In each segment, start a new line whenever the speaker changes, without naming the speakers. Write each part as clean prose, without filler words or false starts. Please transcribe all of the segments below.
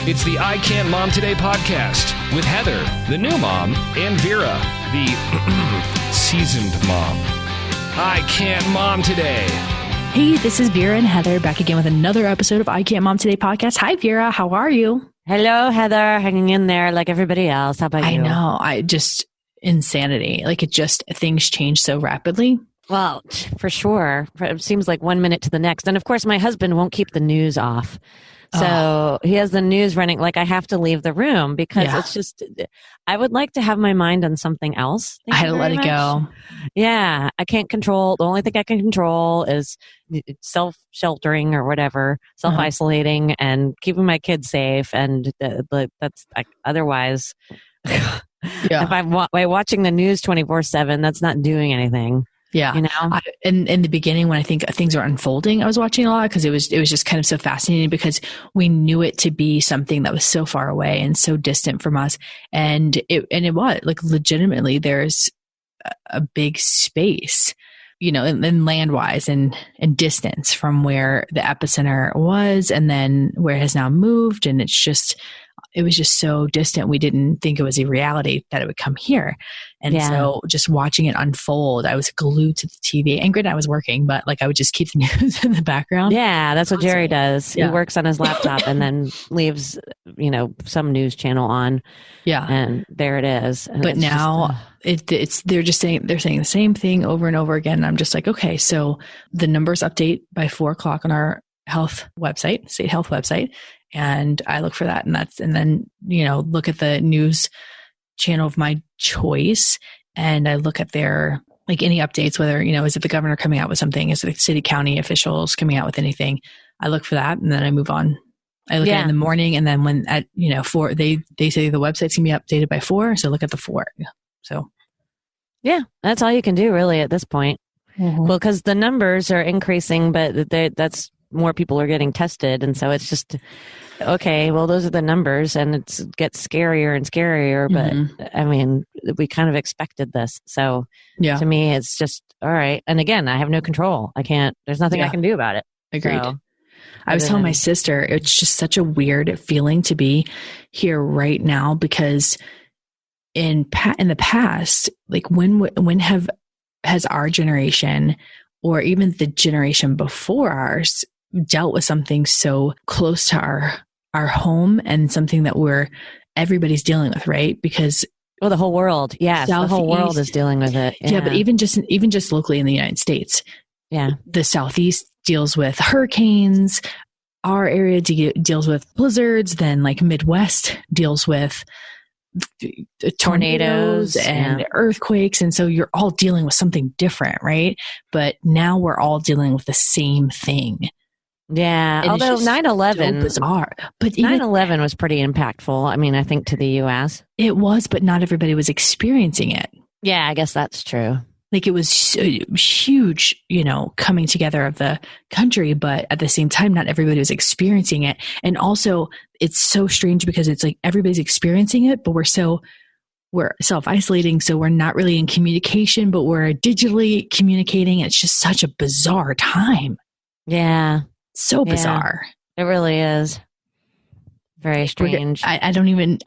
It's the I Can't Mom Today podcast with Heather, the new mom, and Vera, the seasoned mom. I Can't Mom Today.
Hey, this is Vera and Heather back again with another episode of I Can't Mom Today podcast. Hi, Vera. How are you?
Hello, Heather. Hanging in there like everybody else. How about you?
I know. Insanity. Things change so rapidly.
Well, for sure. It seems like 1 minute to the next. And of course, my husband won't keep the news off. So he has the news running. Like I have to leave the room because it's just, I would like to have my mind on something else.
I had to let it go.
Yeah. I can't control. The only thing I can control is self-sheltering or whatever, self-isolating and keeping my kids safe. And that's like, otherwise, if I'm watching the news 24/7, that's not doing anything.
Yeah.
You know,
in the beginning, when I think things were unfolding, I was watching a lot because it was just kind of so fascinating because we knew it to be something that was so far away and so distant from us. And it was like legitimately there's a big space, you know, in land wise and distance from where the epicenter was and then where it has now moved. And it was just so distant. We didn't think it was a reality that it would come here. And so just watching it unfold, I was glued to the TV. And granted, I was working, but like I would just keep the news in the background.
Yeah, that's what Jerry does. Yeah. He works on his laptop and then leaves, you know, some news channel on. Yeah. And there it is. And
but now they're saying the same thing over and over again. And I'm just like, okay, so the numbers update by 4:00 on our health website, state health website. And I look for that and then, you know, look at the news channel of my choice. And I look at their, like any updates, whether, you know, is it the governor coming out with something? Is it the city, county officials coming out with anything? I look for that and then I move on. I look at it in the morning and then when at, you know, 4, they say the website's gonna be updated by 4. So look at the 4. So.
Yeah, that's all you can do really at this point. Mm-hmm. Well, because the numbers are increasing, but that's more people are getting tested. And so it's just, okay, well, those are the numbers and it gets scarier and scarier. But I mean, we kind of expected this. So to me, it's just, all right. And again, I have no control. There's nothing I can do about it.
Agreed. So, I was telling my sister, it's just such a weird feeling to be here right now because in the past, like when has our generation or even the generation before ours dealt with something so close to our home and something that everybody's dealing with, right? Because
the whole world, the whole world is dealing with it.
Yeah, but even just locally in the United States, the Southeast deals with hurricanes. Our area deals with blizzards. Then, like Midwest deals with tornadoes and earthquakes. And so you're all dealing with something different, right? But now we're all dealing with the same thing.
Yeah. And although 9/11
so bizarre, but
9/11 was pretty impactful. I mean, I think to the U.S.
it was, but not everybody was experiencing it.
Yeah, I guess that's true.
Like it was huge, you know, coming together of the country, but at the same time, not everybody was experiencing it. And also it's so strange because it's like everybody's experiencing it, but we're self-isolating. So we're not really in communication, but we're digitally communicating. It's just such a bizarre time.
Yeah.
So bizarre.
It really is. Very strange.
I don't even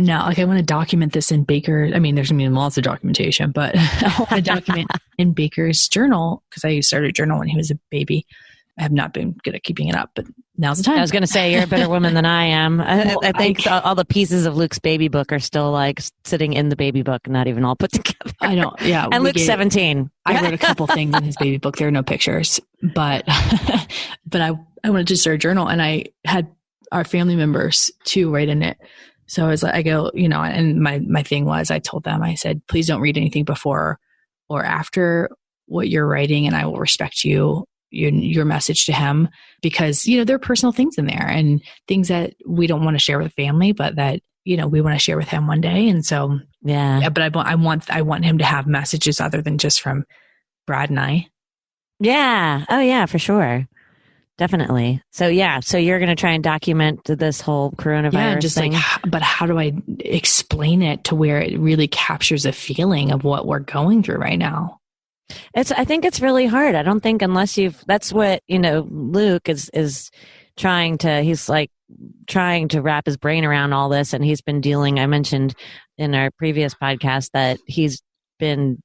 know. Like I want to document this in Baker. I mean, there's going to be lots of documentation, but I want to document in Baker's journal because I started a journal when he was a baby. I have not been good at keeping it up, but now's the time.
I was going to say, you're a better woman than I am. I think all the pieces of Luke's baby book are still like sitting in the baby book, not even all put together.
I don't, yeah.
And Luke's 17.
I wrote a couple things in his baby book. There are no pictures, but I wanted to start a journal and I had our family members too write in it. So I go, you know, and my thing was, I told them, I said, please don't read anything before or after what you're writing. And I will respect your message to him because, you know, there are personal things in there and things that we don't want to share with the family, but that, you know, we want to share with him one day. And so, but I want him to have messages other than just from Brad and I.
Yeah. Oh yeah, for sure. Definitely. So you're going to try and document this whole coronavirus thing.
But how do I explain it to where it really captures a feeling of what we're going through right now?
I think it's really hard. I don't think unless that's what, you know, Luke is he's like trying to wrap his brain around all this. And he's been dealing, I mentioned in our previous podcast that he's been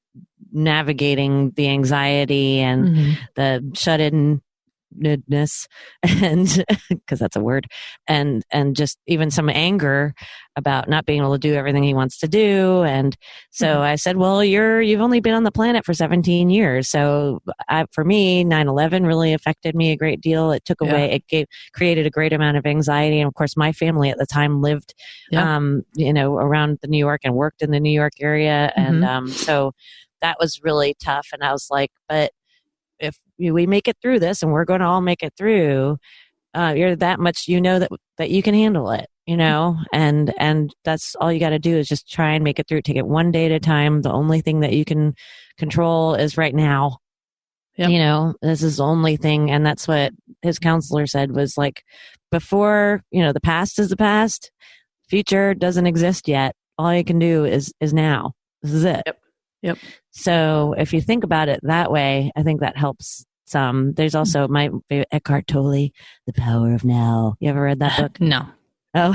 navigating the anxiety and the shut-inness, and because that's a word, and just even some anger about not being able to do everything he wants to do. And so I said, well, you've only been on the planet for 17 years. So for me, 9/11 really affected me a great deal. It took away, created a great amount of anxiety. And of course, my family at the time lived, around the New York and worked in the New York area. And so that was really tough. And I was like, but if we make it through this, and we're going to all make it through, you're that much, that you can handle it, and that's all you got to do is just try and make it through. Take it one day at a time. The only thing that you can control is right now. Yep. This is the only thing. And that's what his counselor said was like, before, the past is the past, future doesn't exist yet. All you can do is now. This is it.
Yep.
So if you think about it that way, I think that helps some. There's also my favorite, Eckhart Tolle, The Power of Now. You ever read that book?
No.
Oh,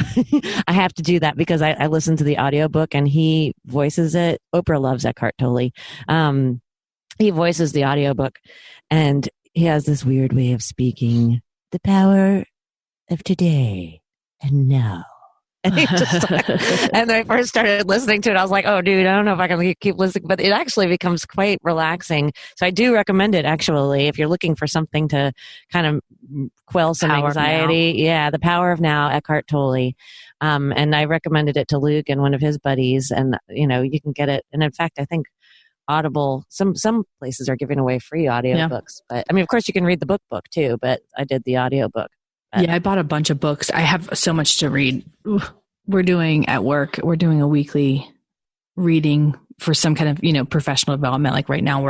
I have to do that because I listened to the audiobook and he voices it. Oprah loves Eckhart Tolle. He voices the audiobook and he has this weird way of speaking. The power of today and now. And and I first started listening to it, I was like, oh, dude, I don't know if I can keep listening. But it actually becomes quite relaxing. So I do recommend it, actually, if you're looking for something to kind of quell some anxiety. Yeah, The Power of Now, Eckhart Tolle. And I recommended it to Luke and one of his buddies. And, you can get it. And in fact, I think Audible, some places are giving away free audiobooks. But I mean, of course, you can read the book too, but I did the audiobook.
Yeah, I bought a bunch of books. I have so much to read. We're doing a weekly reading for some kind of, professional development. Like right now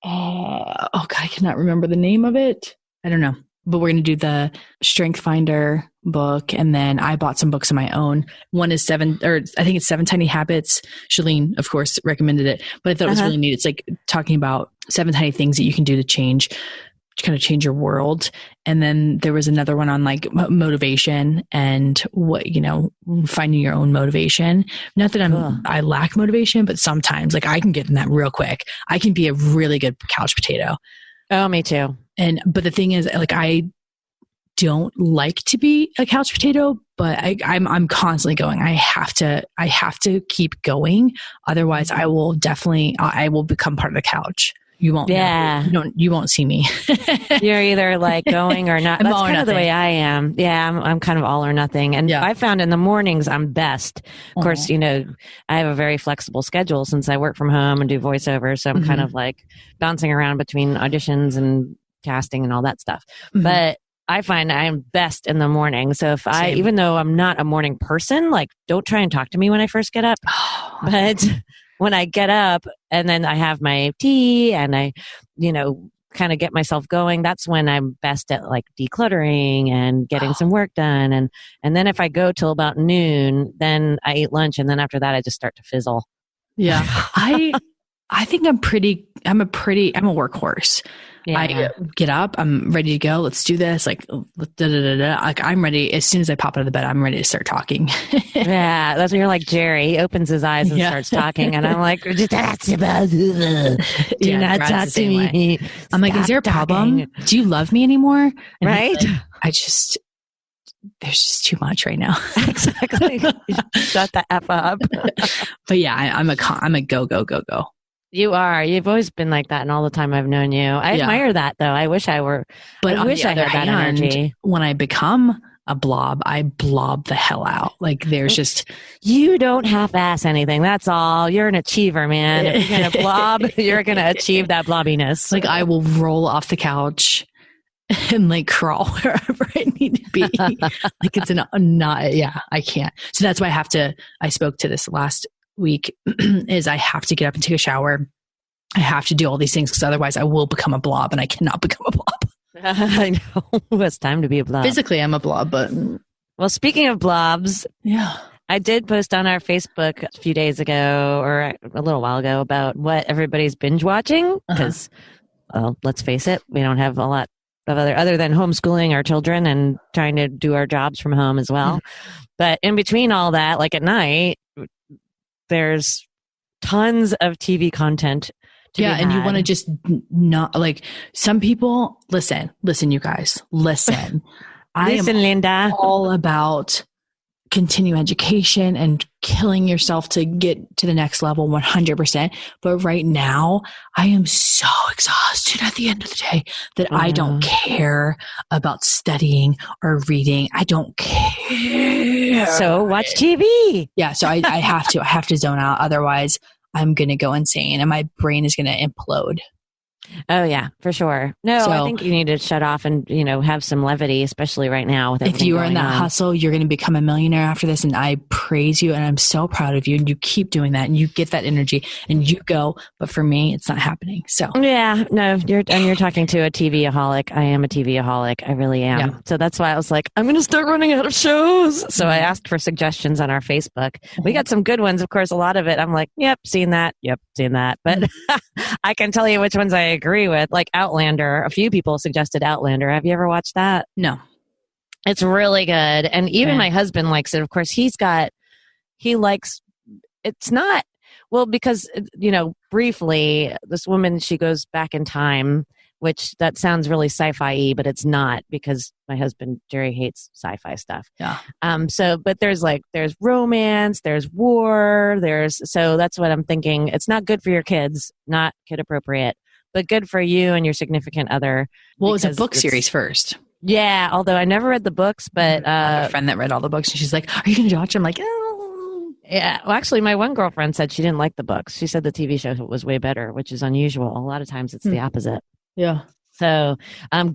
I cannot remember the name of it. I don't know. But we're going to do the Strength Finder book. And then I bought some books of my own. One is 7 Tiny Habits. Shalene, of course, recommended it, but I thought it was really neat. It's like talking about 7 tiny things that you can do to kind of change your world. And then there was another one on like motivation and what, finding your own motivation. Not that I lack motivation, but sometimes like I can get in that real quick. I can be a really good couch potato.
Oh, me too.
But the thing is, like, I don't like to be a couch potato, but I'm constantly going. I have to keep going. Otherwise I will become part of the couch. You won't.
Yeah.
You won't see me.
You're either like going or not. That's kind of the way I am. Yeah. I'm kind of all or nothing. And I found in the mornings I'm best. Of course, I have a very flexible schedule since I work from home and do voiceover. So I'm kind of like bouncing around between auditions and casting and all that stuff. But I find I'm best in the morning. So even though I'm not a morning person, like don't try and talk to me when I first get up. But when I get up and then I have my tea and I, kind of get myself going, that's when I'm best at like decluttering and getting some work done. And then if I go till about noon, then I eat lunch. And then after that, I just start to fizzle.
Yeah. I think I'm a workhorse. Yeah. I get up, I'm ready to go. Let's do this. Like, like I'm ready. As soon as I pop out of the bed, I'm ready to start talking.
Yeah. That's when you're like Jerry. He opens his eyes and starts talking. And I'm like, do not talk to me.
I'm like, is there a problem? Do you love me anymore? And
right.
Like, there's just too much right now.
Exactly. Shut the F up.
But yeah, I'm a go.
You are. You've always been like that, and all the time I've known you. I admire that, though. I wish I were. But I wish I had that energy.
When I become a blob, I blob the hell out. Like there's just
you don't half-ass anything. That's all. You're an achiever, man. If you're gonna blob, you're gonna achieve that blobbiness.
Like I will roll off the couch and like crawl wherever I need to be. Like it's I can't. So that's why I spoke to this last week is I have to get up and take a shower. I have to do all these things because otherwise I will become a blob and I cannot become a blob.
I know. It's time to be a blob.
Physically, I'm a blob, but...
Well, speaking of blobs,
yeah,
I did post on our Facebook a few days ago or a little while ago about what everybody's binge watching because, well, let's face it, we don't have a lot other than homeschooling our children and trying to do our jobs from home as well. But in between all that, like at night, there's tons of TV content.
And you want to just not like some people. Listen, you guys, listen.
Linda.
All about continue education and killing yourself to get to the next level 100%. But right now I am so exhausted at the end of the day that I don't care about studying or reading. I don't care.
So watch TV.
Yeah. So I have to zone out. Otherwise I'm going to go insane and my brain is going to implode.
Oh yeah, for sure. No, I think you need to shut off and, have some levity, especially right now with everything
if you are in that
on.
hustle, you're going to become a millionaire after this. And I praise you and I'm so proud of you. And you keep doing that and you get that energy and you go. But for me, it's not happening. So
yeah, no, you're talking to a TV-aholic. I am a TV-aholic. I really am. Yeah. So that's why I was like, I'm going to start running out of shows. So I asked for suggestions on our Facebook. We got some good ones. Of course, a lot of it, I'm like, yep, seen that. Yep, seen that. But I can tell you which ones I agree with, like Outlander. A few people suggested Outlander. Have you ever watched that?
No.
It's really good. And even my husband likes it. Of course, he likes, it's not, well, because, briefly, this woman, she goes back in time, which that sounds really sci-fi-y, but it's not because my husband, Jerry, hates sci-fi stuff.
Yeah.
But there's romance, there's war, so that's what I'm thinking. It's not good for your kids, not kid appropriate, but good for you and your significant other.
Well, it was a book series first.
Yeah, although I never read the books, but
I have a friend that read all the books and she's like, are you going to watch? I'm like, oh.
Yeah. Well, actually, my one girlfriend said she didn't like the books. She said the TV show was way better, which is unusual. A lot of times it's the opposite.
Yeah.
So,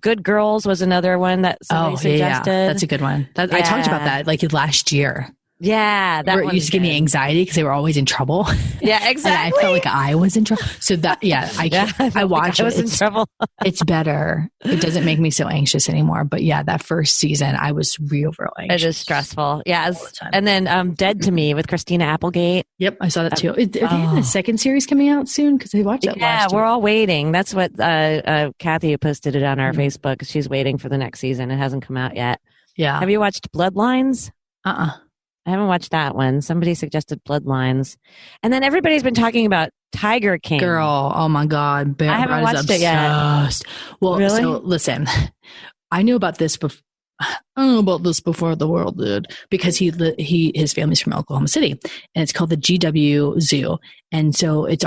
Good Girls was another one that somebody suggested.
Yeah. That's a good one. I talked about that like last year.
Yeah, that one
used to give me anxiety because they were always in trouble.
Yeah, exactly.
And I felt like I was in trouble. So that, I watched it.
In trouble.
It's better. It doesn't make me so anxious anymore. But yeah, that first season, I was real anxious.
It is stressful. Yeah, and then Dead to Me with Christina Applegate.
Yep, I saw that too. Are they have a second series coming out soon? Because they watched it last year.
We're all waiting. That's what Kathy posted it on our Facebook. She's waiting for the next season. It hasn't come out yet.
Yeah.
Have you watched Bloodlines?
Uh-uh.
I haven't watched that one. Somebody suggested Bloodlines. And then everybody's been talking about Tiger King.
Girl, oh my God.
I haven't watched it yet.
Well,
really?
So listen, I knew about this before. I don't know about this before the world did because his family's from Oklahoma City and it's called the GW Zoo. And so it's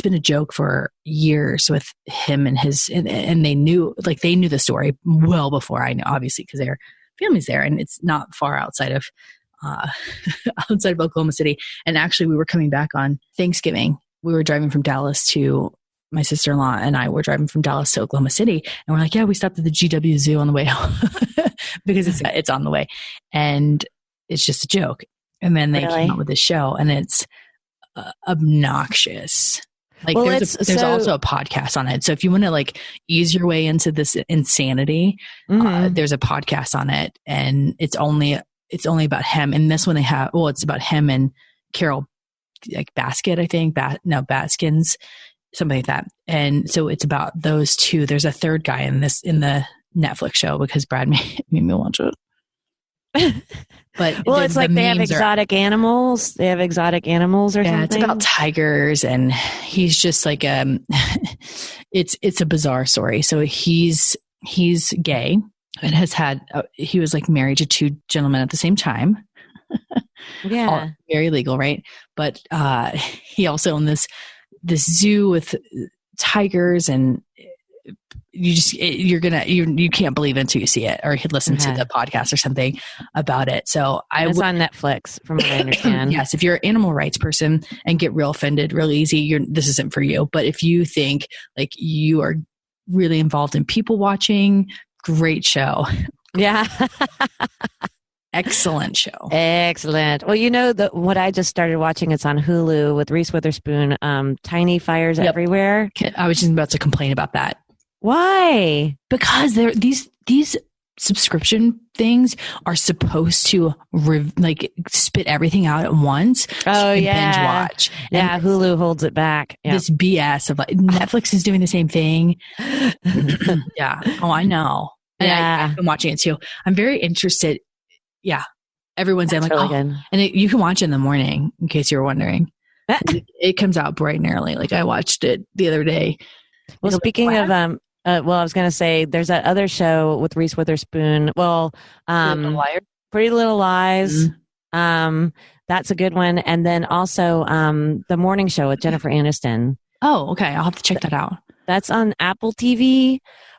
been a joke for years with him and and they knew the story well before I knew, obviously, because their family's there and it's not far outside of Oklahoma City. And actually we were coming back on Thanksgiving. We were driving from Dallas to my sister-in-law and I were driving from Dallas to Oklahoma City. And we're like, yeah, we stopped at the GW Zoo on the way home because it's on the way. And it's just a joke. And then they came out with this show and it's obnoxious. Like there's also a podcast on it. So if you want to ease your way into this insanity, there's a podcast on it and it's only about him. And this one it's about him and Carol Basket, I think. Baskins, something like that. And so it's about those two. There's a third guy in the Netflix show because Brad made me watch it. But
it's like they have exotic animals. They have exotic animals or something.
Yeah, it's about tigers, and he's just like it's a bizarre story. So he's gay and he was married to two gentlemen at the same time.
Yeah,
all very legal, right? But he also owned this zoo with tigers, and you can't believe it until you see it or listen to the podcast or something about it. So it's
on Netflix, from what I understand.
Yes, if you're an animal rights person and get real offended real easy, this isn't for you. But if you think you are really involved in people watching, great show.
Yeah.
Excellent show.
Excellent. Well, what I just started watching, it's on Hulu with Reese Witherspoon, Tiny Fires Everywhere.
I was just about to complain about that.
Why?
Because these subscription things are supposed to spit everything out at once.
Oh,
binge
yeah.
watch.
Yeah,
And
Hulu holds it back. Yeah.
this BS of like Netflix is doing the same thing. Yeah. Oh, I know. And
Yeah.
I've been watching it too. I'm very interested. Yeah. Everyone's saying like,
really
oh,
good.
and you can watch it in the morning in case you were wondering. It comes out bright and early. Like I watched it the other day.
Well, speaking of, I was going to say there's that other show with Reese Witherspoon. Well, Pretty Little Lies.
Mm-hmm.
That's a good one. And then also The Morning Show with Jennifer Aniston.
Oh, okay. I'll have to check that out.
That's on Apple TV.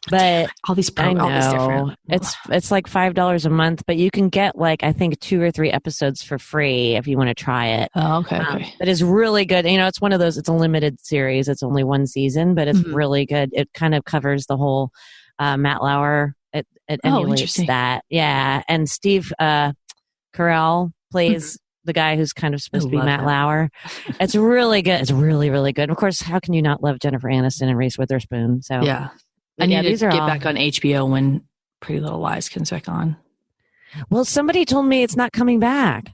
But
all these different.
It's like $5 a month, but you can get like I think 2 or 3 episodes for free if you want to try it.
Oh, okay.
But it's really good. It's one of those. It's a limited series. It's only 1 season, but it's really good. It kind of covers the whole Matt Lauer. It emulates that. Yeah, and Steve Carell plays the guy who's kind of supposed to be Matt Lauer. It's really good. It's really, really good. And of course, how can you not love Jennifer Aniston and Reese Witherspoon? So
yeah. I need to get back on HBO when Pretty Little Lies comes back on.
Well, somebody told me it's not coming back.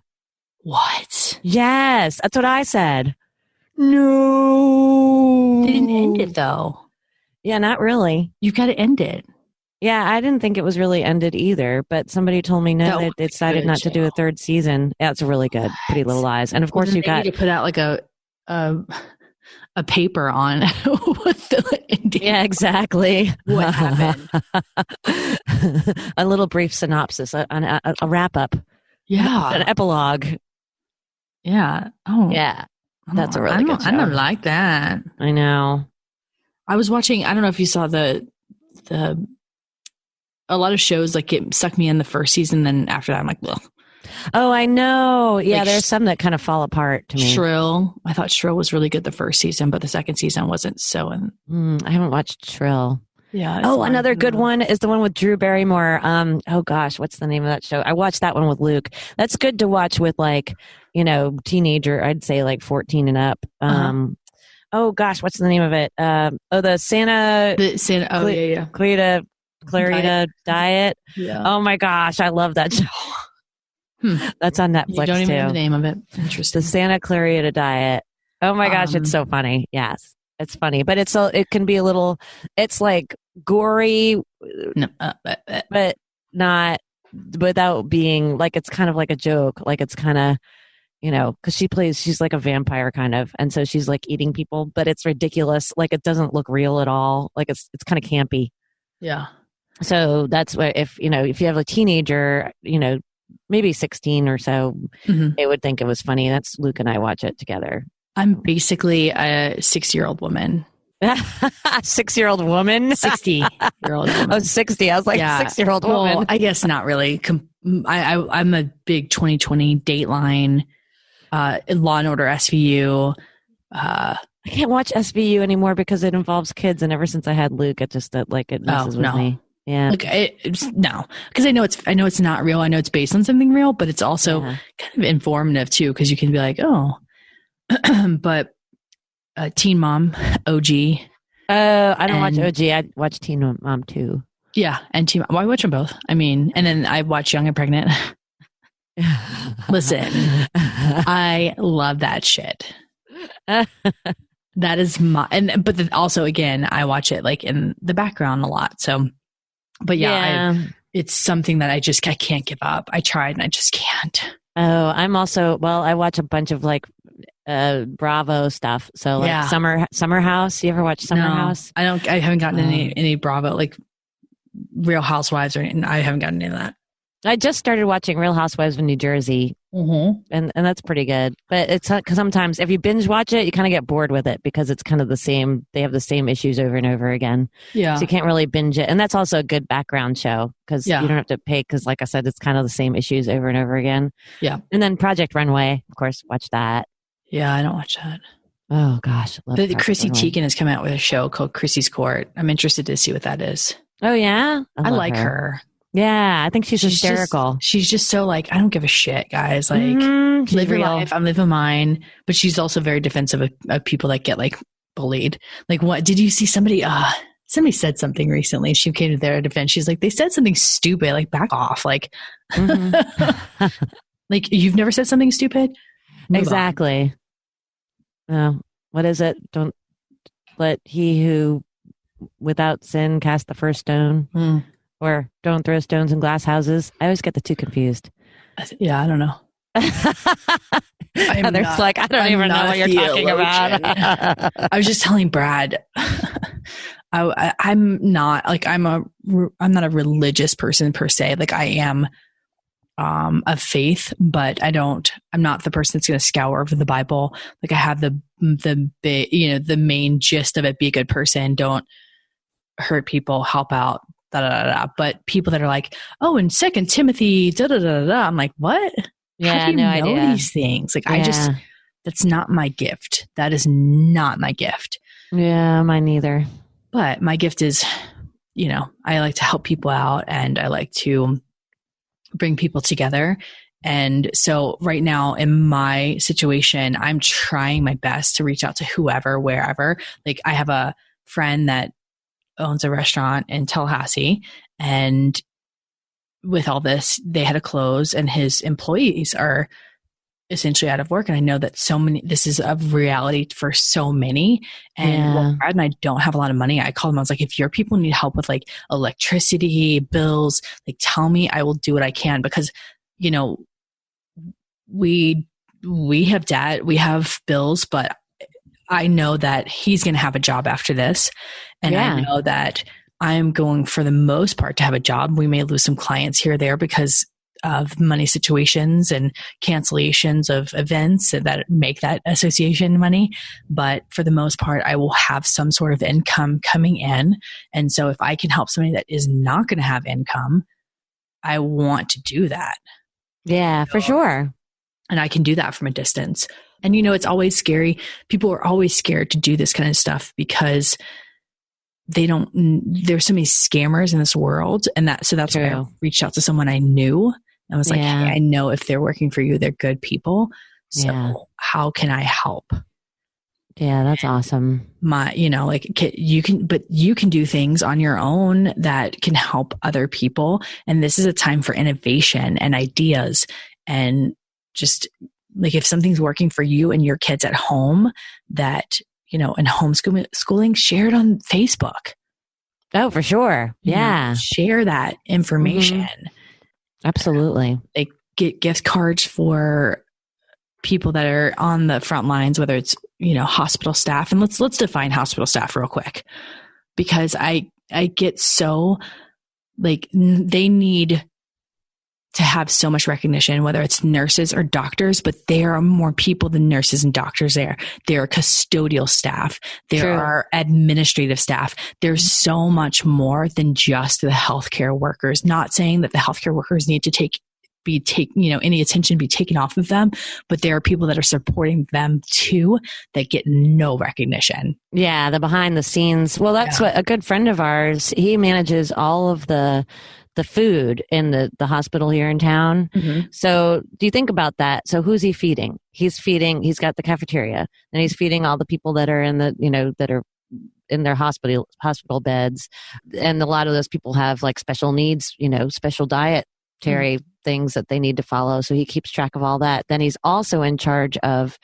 What?
Yes, that's what I said. No.
They didn't end it, though.
Yeah, not really.
You got to end it.
Yeah, I didn't think it was really ended either, but somebody told me no, they decided not to do a 3rd season. Yeah, it's really good. Pretty Little Lies. And of course, you got
to put out like a paper on what the ending.
Yeah, exactly.
What happened?
A little brief synopsis, a wrap up.
Yeah.
An epilogue.
Yeah. Oh.
Yeah. That's a really good show.
I don't like that.
I know.
I was watching, I don't know if you saw a lot of shows like it sucked me in the first season, then after that I'm like, ugh.
Oh, I know. Yeah, like, there's some that kind of fall apart to me.
Shrill. I thought Shrill was really good the first season, but the second season wasn't so.
I haven't watched Shrill.
Yeah.
Oh, another good one is the one with Drew Barrymore. Oh gosh, what's the name of that show? I watched that one with Luke. That's good to watch with like, teenager. I'd say like 14 and up. Oh gosh, what's the name of it? The Santa. Clarita Diet. Yeah. Oh my gosh, I love that show. That's on Netflix.
You don't even
too.
know the name of it. Interesting.
The Santa Clarita Diet. Oh my gosh, it's so funny. Yes, it's funny, but it can be a little. It's like gory, but not without being like. It's kind of like a joke. Like it's kind of, because she's like a vampire kind of, and so she's like eating people, but it's ridiculous. Like it doesn't look real at all. Like it's kind of campy.
Yeah.
So that's where if you have a teenager, maybe 16 or so, they would think it was funny. That's Luke and I watch it together.
I'm basically a 6-year-old woman.
6-year-old woman?
60-year-old woman.
Oh, 60. I was like, 6-year-old woman.
Well, I guess not really. I'm a big 2020 Dateline, Law and Order SVU.
I can't watch SVU anymore because it involves kids. And ever since I had Luke, it just it messes with me. Yeah.
No, because I know it's not real. I know it's based on something real, but it's also kind of informative too, because you can be like, oh, but Teen Mom, OG.
I don't watch OG. I watch Teen Mom too.
Yeah, and Teen Mom. Well, I watch them both. I mean, and then I watch Young and Pregnant. Listen, I love that shit. That is but also again, I watch it like in the background a lot. So. But it's something that I can't give up. I tried and I just can't.
Oh, I'm also, I watch a bunch of like Bravo stuff. So like Summer House. You ever watch Summer House?
I haven't gotten any Bravo, like Real Housewives or anything. I haven't gotten any of that.
I just started watching Real Housewives of New Jersey, and that's pretty good. But it's because sometimes if you binge watch it, you kind of get bored with it because it's kind of the same. They have the same issues over and over again. Yeah, so you can't really binge it, and that's also a good background show because you don't have to pay. Because like I said, it's kind of the same issues over and over again.
Yeah,
and then Project Runway, of course, watch that.
Yeah, I don't watch that.
Oh gosh,
Chrissy Teigen has come out with a show called Chrissy's Court. I'm interested to see what that is.
Oh yeah,
I like her.
Yeah, I think she's hysterical.
She's just so like, I don't give a shit, guys. Like, live your life. I'm living mine. But she's also very defensive of people that get like bullied. Like, what did you see somebody? somebody said something recently. She came to their defense. She's like, they said something stupid, like back off. Like, like you've never said something stupid? Move
exactly. What is it? Don't let he who without sin cast the first stone, or don't throw stones in glass houses. I always get the two confused.
Yeah, I don't know.
Heather's like, I don't even know what you're talking about.
I was just telling Brad, I'm not not a religious person per se. Like I am of faith, but I'm not the person that's going to scour over the Bible. Like I have the main gist of it: be a good person, don't hurt people, help out, da da da da. But people that are like, oh, in 2 Timothy, da da da da, I'm like, what?
Yeah,
how do you know idea. These things? Like that's not my gift. That is not my gift.
Yeah, mine neither.
But my gift is, I like to help people out and I like to bring people together. And so right now in my situation, I'm trying my best to reach out to whoever, wherever. Like I have a friend that owns a restaurant in Tallahassee, and with all this, they had to close and his employees are essentially out of work. And I know that this is a reality for so many. And Brad and I don't have a lot of money. I called him. I was like, if your people need help with like electricity bills, like tell me, I will do what I can, because, we have debt, we have bills, but I know that he's going to have a job after this. And I know that I'm going for the most part to have a job. We may lose some clients here or there because of money situations and cancellations of events that make that association money. But for the most part, I will have some sort of income coming in. And so if I can help somebody that is not going to have income, I want to do that.
Yeah, for sure.
And I can do that from a distance. And, it's always scary. People are always scared to do this kind of stuff because there's so many scammers in this world. And that's why I reached out to someone I knew. I was like, hey, I know if they're working for you, they're good people. So how can I help?
Yeah, that's awesome.
You can do things on your own that can help other people. And this is a time for innovation and ideas. And just like if something's working for you and your kids at home that, in homeschooling, share it on Facebook.
Oh, for sure. Yeah.
Share that information.
Mm-hmm. Absolutely.
Like get gift cards for people that are on the front lines, whether it's, hospital staff. And let's define hospital staff real quick, because I get so like they need to have so much recognition, whether it's nurses or doctors, but there are more people than nurses and doctors there. There are custodial staff. There are administrative staff. There's so much more than just the healthcare workers. Not saying that the healthcare workers need to any attention be taken off of them, but there are people that are supporting them too that get no recognition. Yeah,
the behind the scenes. Well, that's what a good friend of ours, he manages all of the food in the hospital here in town. Mm-hmm. So do you think about that? So who's he feeding? He's got the cafeteria, and he's feeding all the people that are in that are in their hospital beds. And a lot of those people have like special needs, special dietary things that they need to follow. So he keeps track of all that. Then he's also in charge of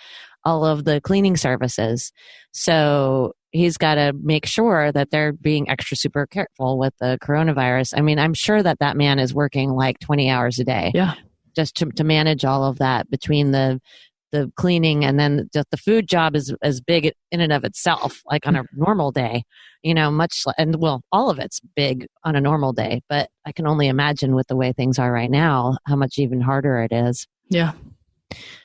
all of the cleaning services. So he's got to make sure that they're being extra super careful with the coronavirus. I mean, I'm sure that man is working like 20 hours a day.
Yeah.
Just to manage all of that between the cleaning, and then just the food job is as big in and of itself, like on a normal day, all of it's big on a normal day, but I can only imagine with the way things are right now, how much even harder it is.
Yeah.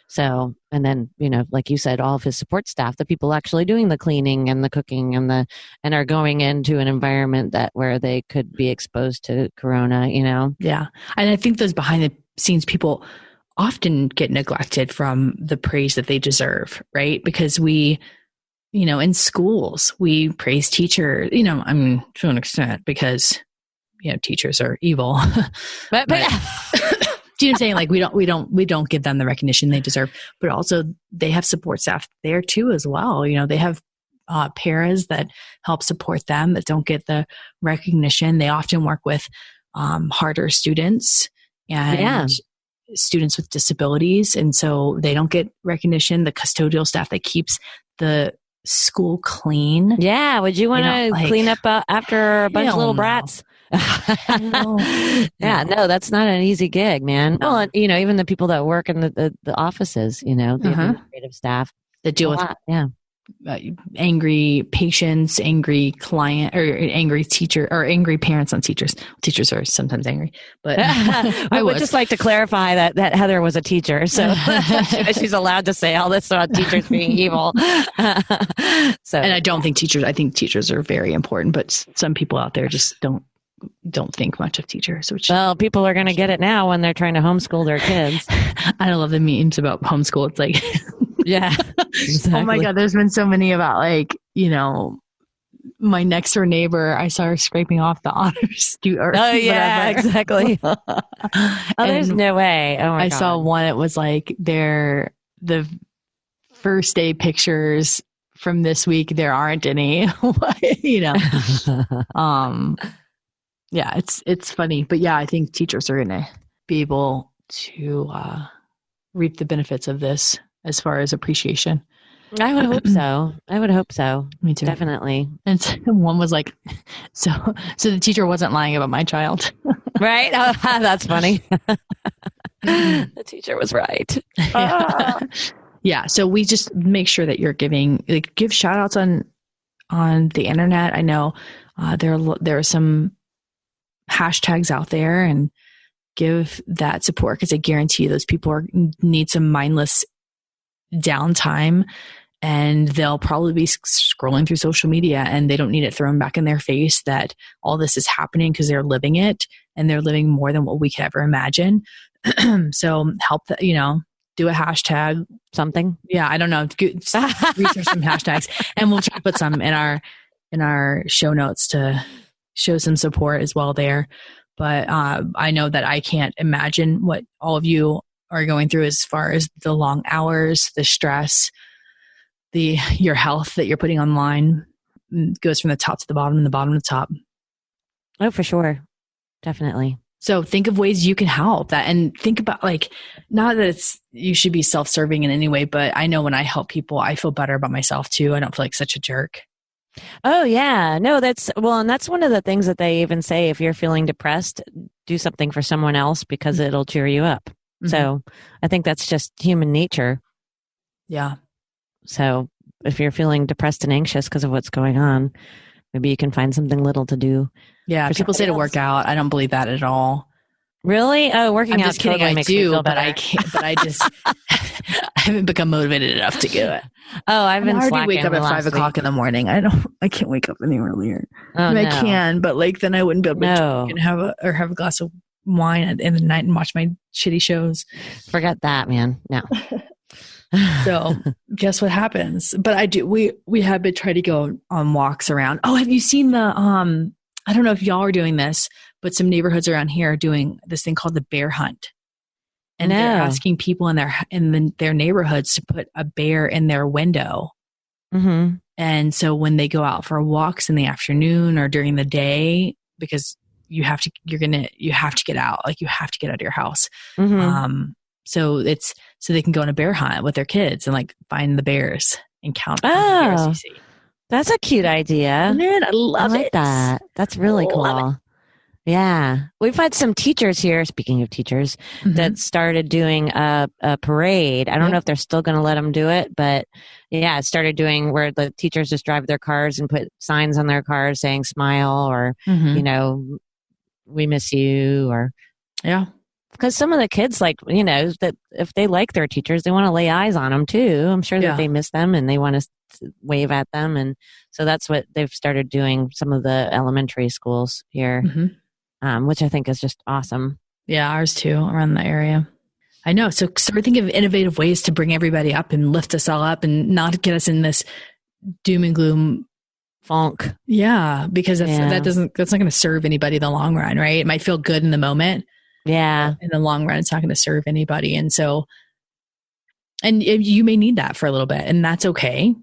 So, and then, like you said, all of his support staff, the people actually doing the cleaning and the cooking and are going into an environment where they could be exposed to corona,
Yeah. And I think those behind the scenes people often get neglected from the praise that they deserve, right? Because we, in schools, we praise teachers, to an extent, because, teachers are evil. but do you know what I'm saying? Like we don't give them the recognition they deserve, but also they have support staff there too as well. They have paras that help support them that don't get the recognition. They often work with harder students and students with disabilities. And so they don't get recognition. The custodial staff that keeps the school clean.
Yeah. Would you want to clean up after a bunch of little brats?
No,
that's not an easy gig, man. No. Well, even the people that work in the offices, the administrative staff
that deal with angry patients, angry client, or angry teacher, or angry parents on teachers. Teachers are sometimes angry, but
I would just like to clarify that Heather was a teacher, so she's allowed to say all this about teachers being evil. So,
and I think teachers are very important, but some people out there just don't think much of teachers.
Well, people are going to get it now when they're trying to homeschool their kids.
I love the memes about homeschool. It's like,
yeah, exactly.
Oh my God, there's been so many about my next door neighbor. I saw her scraping off the honors student.
Oh yeah, exactly. There's no way. Oh my God.
I saw one. It was like the first day pictures from this week. There aren't any. Yeah, it's funny, but yeah, I think teachers are going to be able to reap the benefits of this as far as appreciation.
I would hope so.
Me too.
Definitely.
And one was like, so the teacher wasn't lying about my child.
Right? Oh, that's funny. The teacher was right.
Yeah. So we just make sure that you're give shout outs on the internet. I know there are some hashtags out there, and give that support, because I guarantee you those people need some mindless downtime, and they'll probably be scrolling through social media, and they don't need it thrown back in their face that all this is happening, because they're living it, and they're living more than what we could ever imagine. So help do a hashtag
something.
Yeah, I don't know. Research some hashtags, and we'll try to put some in our show notes to show some support as well there. But I know that I can't imagine what all of you are going through as far as the long hours, the stress, your health that you're putting online. It goes from the top to the bottom and the bottom to the top.
Oh, for sure. Definitely.
So think of ways you can help that, and think about not that you should be self-serving in any way, but I know when I help people, I feel better about myself too. I don't feel like such a jerk.
Oh yeah. No, and that's one of the things that they even say, if you're feeling depressed, do something for someone else because it'll cheer you up. Mm-hmm. So I think that's just human nature.
Yeah.
So if you're feeling depressed and anxious because of what's going on, maybe you can find something little to do.
Yeah. People say to work out. I don't believe that at all.
Really? Oh, working out.
Just kidding.
Totally
I
makes me
do,
feel
but
better.
I can't. But I just I haven't become motivated enough to do it.
Oh, I've been slacking. I already
wake up at 5 o'clock in the morning. I can't wake up any earlier.
Oh, no.
I can, but then I wouldn't be able to drink and have a glass of wine in the night and watch my shitty shows. Forget
that, man. No.
So guess what happens? But I do. We have been trying to go on walks around. Oh, have you seen the I don't know if y'all are doing this, but some neighborhoods around here are doing this thing called the bear hunt. And they're asking people in their neighborhoods to put a bear in their window.
Mm-hmm.
And so when they go out for walks in the afternoon or during the day, because you have to get out. You have to get out of your house.
Mm-hmm.
So they can go on a bear hunt with their kids and find the bears and count the bears you see.
That's a cute idea.
Man, I love it.
That. That's really cool. Yeah. We've had some teachers here, speaking of teachers, mm-hmm. that started doing a parade. I don't know if they're still going to let them do it, but yeah, it started doing where the teachers just drive their cars and put signs on their cars saying smile or,
mm-hmm.
We miss you, or.
Yeah.
Because some of the kids, that if they like their teachers, they want to lay eyes on them too. I'm sure that they miss them and they want to wave at them. And so that's what they've started doing, some of the elementary schools here,
mm-hmm.
Which I think is just awesome.
Yeah, ours too, around the area. I know. So start thinking of innovative ways to bring everybody up and lift us all up and not get us in this doom and gloom
funk.
Yeah, because that's not going to serve anybody in the long run, right? It might feel good in the moment.
Yeah.
In the long run, it's not going to serve anybody. And so, and you may need that for a little bit, and that's okay.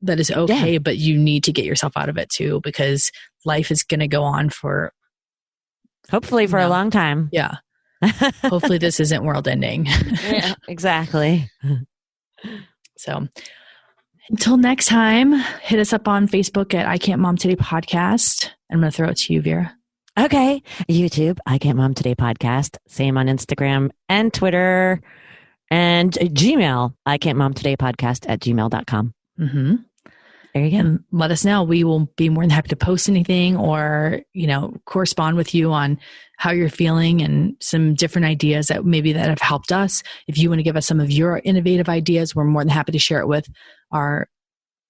that is okay, but you need to get yourself out of it too, because life is going to go on for
hopefully for a long time.
Yeah. Hopefully this isn't world ending.
Yeah, exactly.
So until next time, hit us up on Facebook at I Can't Mom Today Podcast. I'm going to throw it to you, Vera.
Okay. YouTube, I Can't Mom Today Podcast. Same on Instagram and Twitter and Gmail. I Can't Mom Today Podcast at gmail.com.
Mm-hmm.
There you go.
And let us know. We will be more than happy to post anything or, correspond with you on how you're feeling and some different ideas that have helped us. If you want to give us some of your innovative ideas, we're more than happy to share it with our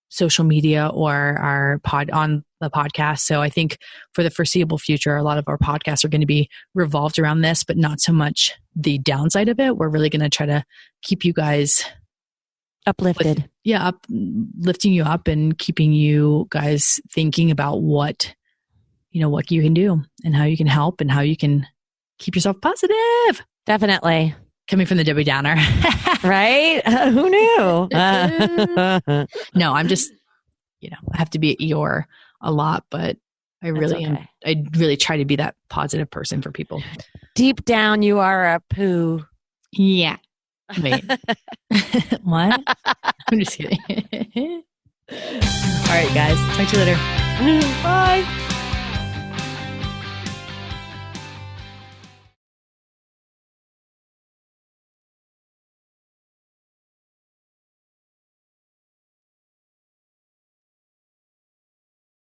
social media or our on the podcast. So I think for the foreseeable future, a lot of our podcasts are going to be revolved around this, but not so much the downside of it. We're really going to try to keep you guys
uplifted.
Lifting you up and keeping you guys thinking about what you can do and how you can help and how you can keep yourself positive.
Definitely.
Coming from the Debbie Downer.
Right? Who knew?
No, I'm just, I have to be at Eeyore a lot, but I really am. I really try to be that positive person for people.
Deep down, you are a poo.
Yeah. Wait. What? I'm just kidding. All right, guys. Talk to you later.
Bye.